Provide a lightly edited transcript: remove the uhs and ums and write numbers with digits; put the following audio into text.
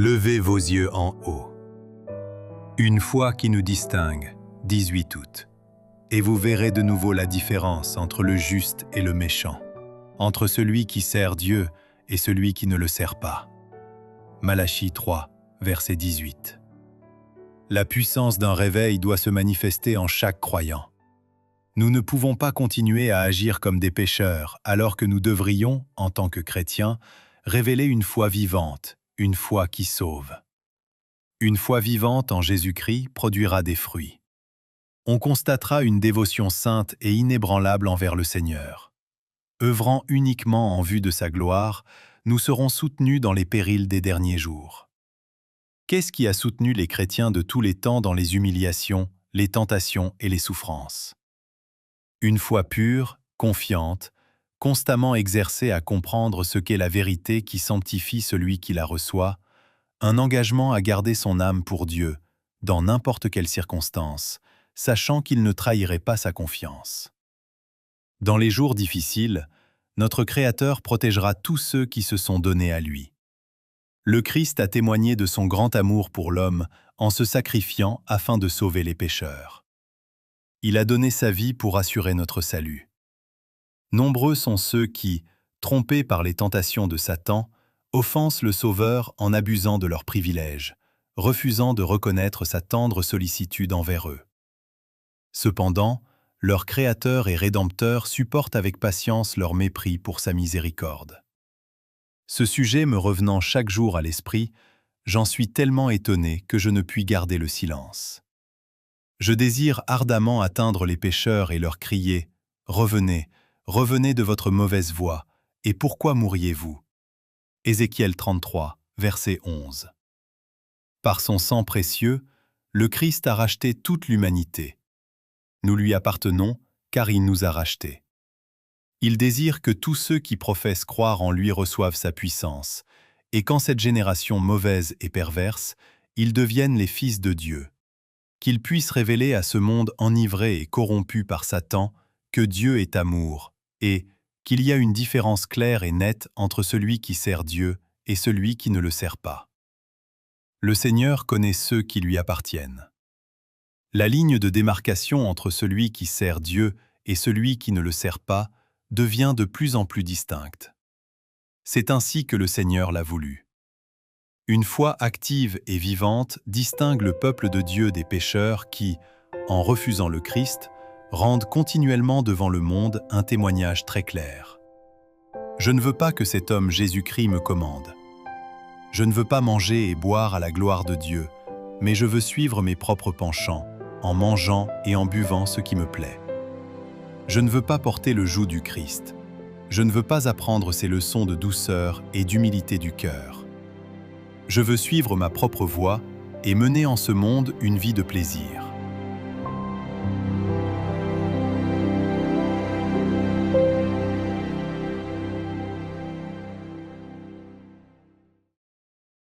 Levez vos yeux en haut. Une foi qui nous distingue, 18 août. Et vous verrez de nouveau la différence entre le juste et le méchant, entre celui qui sert Dieu et celui qui ne le sert pas. Malachie 3, verset 18. La puissance d'un réveil doit se manifester en chaque croyant. Nous ne pouvons pas continuer à agir comme des pécheurs alors que nous devrions, en tant que chrétiens, révéler une foi vivante, une foi qui sauve. Une foi vivante en Jésus-Christ produira des fruits. On constatera une dévotion sainte et inébranlable envers le Seigneur. Œuvrant uniquement en vue de sa gloire, nous serons soutenus dans les périls des derniers jours. Qu'est-ce qui a soutenu les chrétiens de tous les temps dans les humiliations, les tentations et les souffrances? Une foi pure, confiante, constamment exercée à comprendre ce qu'est la vérité qui sanctifie celui qui la reçoit, un engagement à garder son âme pour Dieu, dans n'importe quelle circonstance, sachant qu'il ne trahirait pas sa confiance. Dans les jours difficiles, notre Créateur protégera tous ceux qui se sont donnés à lui. Le Christ a témoigné de son grand amour pour l'homme en se sacrifiant afin de sauver les pécheurs. Il a donné sa vie pour assurer notre salut. Nombreux sont ceux qui, trompés par les tentations de Satan, offensent le Sauveur en abusant de leurs privilèges, refusant de reconnaître sa tendre sollicitude envers eux. Cependant, leur Créateur et Rédempteur supporte avec patience leur mépris pour sa miséricorde. Ce sujet me revenant chaque jour à l'esprit, j'en suis tellement étonné que je ne puis garder le silence. Je désire ardemment atteindre les pécheurs et leur crier « Revenez, revenez de votre mauvaise voie, et pourquoi mourriez-vous » Ézéchiel 33, verset 11. Par son sang précieux, le Christ a racheté toute l'humanité. Nous lui appartenons, car il nous a rachetés. Il désire que tous ceux qui professent croire en lui reçoivent sa puissance, et qu'en cette génération mauvaise et perverse, ils deviennent les fils de Dieu. Qu'ils puissent révéler à ce monde enivré et corrompu par Satan que Dieu est amour, et qu'il y a une différence claire et nette entre celui qui sert Dieu et celui qui ne le sert pas. Le Seigneur connaît ceux qui lui appartiennent. La ligne de démarcation entre celui qui sert Dieu et celui qui ne le sert pas devient de plus en plus distincte. C'est ainsi que le Seigneur l'a voulu. Une foi active et vivante distingue le peuple de Dieu des pécheurs qui, en refusant le Christ, rendent continuellement devant le monde un témoignage très clair. Je ne veux pas que cet homme Jésus-Christ me commande. Je ne veux pas manger et boire à la gloire de Dieu, mais je veux suivre mes propres penchants, en mangeant et en buvant ce qui me plaît. Je ne veux pas porter le joug du Christ. Je ne veux pas apprendre ces leçons de douceur et d'humilité du cœur. Je veux suivre ma propre voie et mener en ce monde une vie de plaisir.